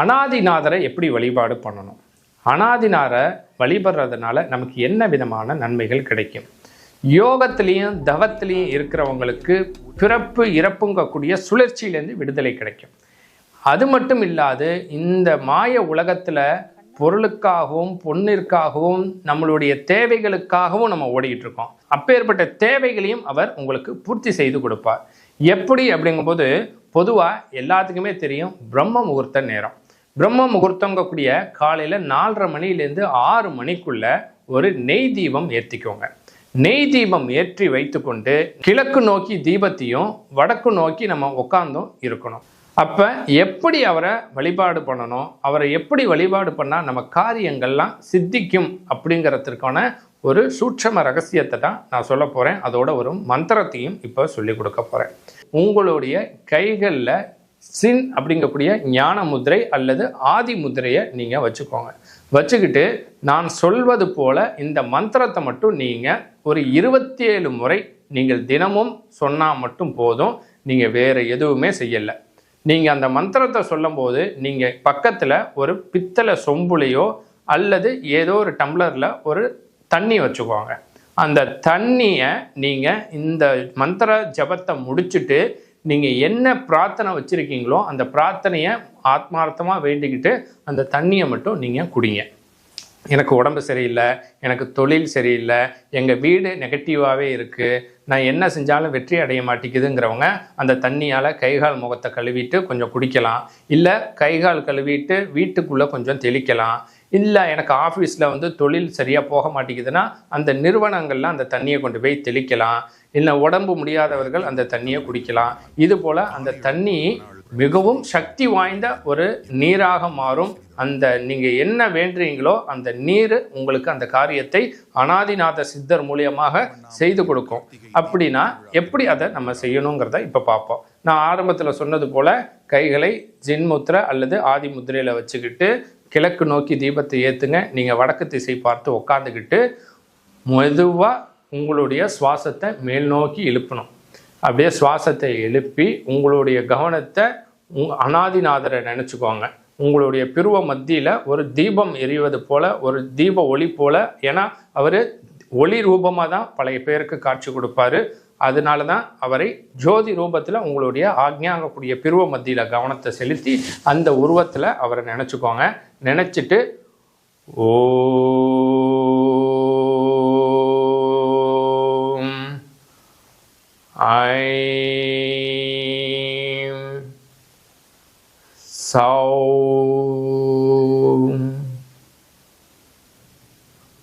அனாதிநாதரை எப்படி வழிபாடு பண்ணணும்? அனாதிநாதரை வழிபடுறதுனால நமக்கு என்ன விதமான நன்மைகள் கிடைக்கும்? யோகத்திலையும் தவத்திலையும் இருக்கிறவங்களுக்கு பிறப்பு இறப்புங்கக்கூடிய சுழற்சியிலேருந்து விடுதலை கிடைக்கும். அது மட்டும் இல்லாது இந்த மாய உலகத்தில் பொருளுக்காகவும் பொன்னிற்காகவும் நம்மளுடைய தேவைகளுக்காகவும் நம்ம ஓடிக்கிட்டு இருக்கோம். அப்பேற்பட்ட தேவைகளையும் அவர் உங்களுக்கு பூர்த்தி செய்து கொடுப்பார். எப்படி அப்படிங்கும்போது பொதுவாக எல்லாத்துக்குமே தெரியும் பிரம்ம முகூர்த்த நேரம். பிரம்ம முகூர்த்தங்கக்கூடிய காலையில் 4:30 மணிலேருந்து 6 மணிக்குள்ள ஒரு நெய் தீபம் ஏற்றிக்கோங்க. நெய் தீபம் ஏற்றி வைத்து கொண்டு கிழக்கு நோக்கி தீபத்தையும் வடக்கு நோக்கி நம்ம உட்கார்ந்தும் இருக்கணும். அப்போ எப்படி அவரை வழிபாடு பண்ணணும், அவரை எப்படி வழிபாடு பண்ணால் நம்ம காரியங்கள்லாம் சித்திக்கும் அப்படிங்கிறதுக்கான ஒரு சூட்சம ரகசியத்தை தான் நான் சொல்ல போகிறேன். அதோட ஒரு மந்திரத்தையும் இப்போ சொல்லி கொடுக்க போகிறேன். உங்களுடைய கைகளில் சின் அப்படிங்கக்கூடிய ஞான முத்திரை அல்லது ஆதி முத்திரையை நீங்கள் வச்சுக்கோங்க. வச்சுக்கிட்டு நான் சொல்வது போல இந்த மந்திரத்தை மட்டும் நீங்கள் ஒரு 27 முறை நீங்கள் தினமும் சொன்னால் மட்டும் போதும். நீங்கள் வேறு எதுவுமே செய்யலை. நீங்கள் அந்த மந்திரத்தை சொல்லும்போது நீங்கள் பக்கத்தில் ஒரு பித்தளை சொம்புலையோ அல்லது ஏதோ ஒரு டம்ளரில் ஒரு தண்ணி வச்சுக்கோங்க. அந்த தண்ணியை நீங்கள் இந்த மந்திர ஜபத்தை முடிச்சுட்டு நீங்கள் என்ன பிரார்த்தனை வச்சுருக்கீங்களோ அந்த பிரார்த்தனையை ஆத்மார்த்தமாக வேண்டிக்கிட்டு அந்த தண்ணியை மட்டும் நீங்கள் குடிங்க. எனக்கு உடம்பு சரியில்லை, எனக்கு தொழில் சரியில்லை, எங்கள் வீடு நெகட்டிவாகவே இருக்குது, நான் என்ன செஞ்சாலும் வெற்றி அடைய மாட்டேங்குதுங்கிறவங்க அந்த தண்ணியால் கைகால் முகத்தை கழுவிட்டு கொஞ்சம் குடிக்கலாம். இல்லை கைகால் கழுவிட்டு வீட்டுக்குள்ளே கொஞ்சம் தெளிக்கலாம். இல்லை எனக்கு ஆஃபீஸில் தொழில் சரியாக போக மாட்டேங்குதுன்னா அந்த நிறுவனங்கள்லாம் அந்த தண்ணியை கொண்டு போய் தெளிக்கலாம். இல்லை உடம்பு முடியாதவர்கள் அந்த தண்ணியை குடிக்கலாம். இது போல் அந்த தண்ணி மிகவும் சக்தி வாய்ந்த ஒரு நீராக மாறும். அந்த நீங்கள் என்ன வேண்டுறீங்களோ அந்த நீர் உங்களுக்கு அந்த காரியத்தை அனாதிநாத சித்தர் மூலியமாக செய்து கொடுக்கும். அப்படின்னா எப்படி அதை நம்ம செய்யணுங்கிறத இப்போ பார்ப்போம். நான் ஆரம்பத்தில் சொன்னது போல் கைகளை ஜின்முத்திரை அல்லது ஆதி முத்திரையில் வச்சுக்கிட்டு கிழக்கு நோக்கி தீபத்தை ஏற்றுங்க. நீங்கள் வடக்கு திசை பார்த்து உட்காந்துக்கிட்டு மெதுவாக உங்களுடைய சுவாசத்தை மேல் நோக்கி எழுப்பணும். அப்படியே சுவாசத்தை எழுப்பி உங்களுடைய கவனத்தை அனாதிநாதரை நினச்சிக்கோங்க. உங்களுடைய பிருவ மத்தியில் ஒரு தீபம் எரிவது போல், ஒரு தீப ஒளி போல். ஏன்னா அவர் ஒளி ரூபமாக தான் பழைய பேருக்கு காட்சி கொடுப்பாரு. அதனால தான் அவரை ஜோதி ரூபத்தில் உங்களுடைய ஆக்ஞாங்கக்கூடிய பிருவ மத்தியில் கவனத்தை செலுத்தி அந்த உருவத்தில் அவரை நினச்சிக்கோங்க. நினச்சிட்டு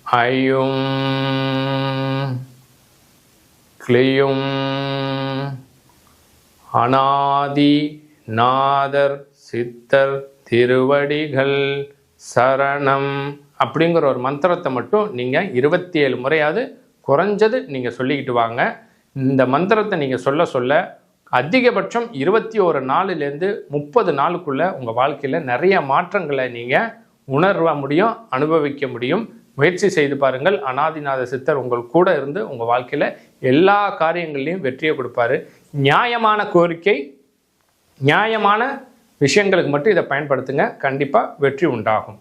ஐயும் கிளியும் அநாதி நாதர் சித்தர் திருவடிகள் சரணம் அப்படிங்கிற ஒரு மந்திரத்தை மட்டும் நீங்கள் 27 முறையாவது குறைஞ்சது நீங்கள் சொல்லிக்கிட்டு வாங்க. இந்த மந்திரத்தை நீங்கள் சொல்ல சொல்ல அதிகபட்சம் 21 நாளிலேருந்து 30 நாளுக்குள்ளே உங்கள் வாழ்க்கையில் நிறைய மாற்றங்களை நீங்கள் உணர முடியும், அனுபவிக்க முடியும். முயற்சி செய்து பாருங்கள். அனாதிநாத சித்தர் உங்கள் கூட இருந்து உங்கள் வாழ்க்கையில் எல்லா காரியங்கள்லையும் வெற்றியை கொடுப்பாரு. நியாயமான கோரிக்கை, நியாயமான விஷயங்களுக்கு மட்டும் இதை பயன்படுத்துங்க. கண்டிப்பாக வெற்றி உண்டாகும்.